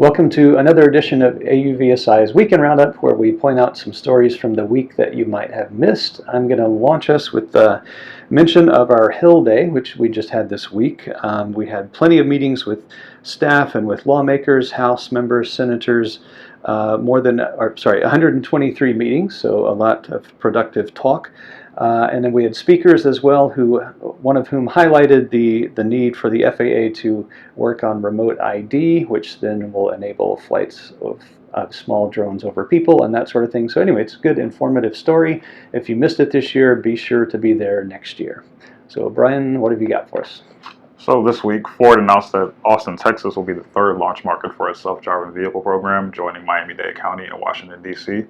Welcome to another edition of AUVSI's Weekend Roundup, where we point out some stories from the week that you might have missed. I'm going to launch us with the mention of our Hill Day, which we just had this week. We had plenty of meetings with staff and with lawmakers, House members, senators, 123 meetings, so a lot of productive talk. And then we had speakers as well, one of whom highlighted the need for the FAA to work on remote ID, which then will enable flights of small drones over people and that sort of thing. So anyway, it's a good informative story. If you missed it this year, be sure to be there next year. So Brian, what have you got for us? So this week, Ford announced that Austin, Texas will be the third launch market for its self-driving vehicle program, joining Miami-Dade County and Washington, D.C.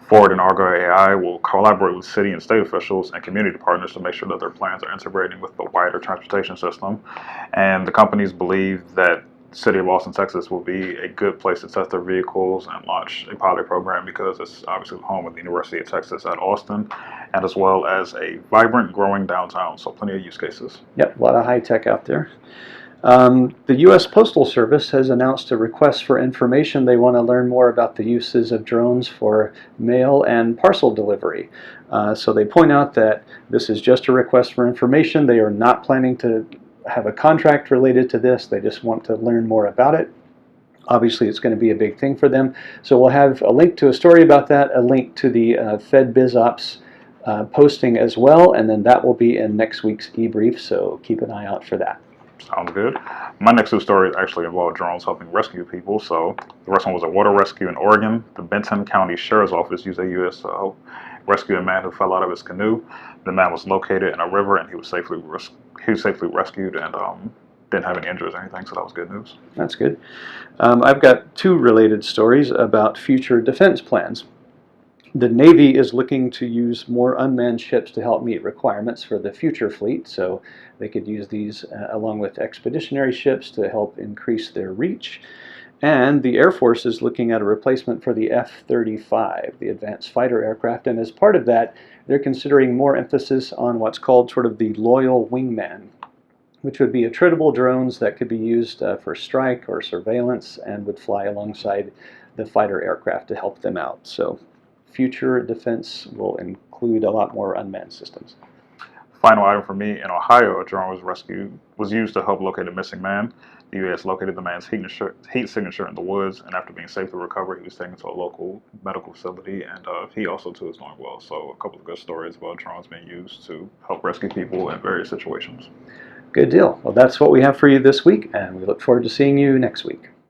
Ford and Argo AI will collaborate with city and state officials and community partners to make sure that their plans are integrating with the wider transportation system. And the companies believe that the city of Austin, Texas will be a good place to test their vehicles and launch a pilot program because it's obviously home of the University of Texas at Austin, and as well as a vibrant, growing downtown, so plenty of use cases. Yep, a lot of high tech out there. The U.S. Postal Service has announced a request for information. They want to learn more about the uses of drones for mail and parcel delivery. So they point out that this is just a request for information. They are not planning to have a contract related to this. They just want to learn more about it. Obviously, it's going to be a big thing for them. So we'll have a link to a story about that, a link to the FedBizOps posting as well, and then that will be in next week's e-brief, so keep an eye out for that. Sounds good. My next two stories actually involve drones helping rescue people. So the first one was a water rescue in Oregon. The Benton County Sheriff's Office used AUVSI to help rescue a man who fell out of his canoe. The man was located in a river, and he was safely rescued and didn't have any injuries or anything, so that was good news. That's good. I've got two related stories about future defense plans. The Navy is looking to use more unmanned ships to help meet requirements for the future fleet, so they could use these along with expeditionary ships to help increase their reach. And the Air Force is looking at a replacement for the F-35, the advanced fighter aircraft, and as part of that, they're considering more emphasis on what's called sort of the Loyal Wingman, which would be attritable drones that could be used for strike or surveillance and would fly alongside the fighter aircraft to help them out. So future defense will include a lot more unmanned systems. Final item for me, in Ohio, a drone was used to help locate a missing man. The U.S. located the man's heat signature in the woods, and after being safely recovered, he was taken to a local medical facility, and he also too is doing well. So a couple of good stories about drones being used to help rescue people in various situations. Good deal. Well, that's what we have for you this week, and we look forward to seeing you next week.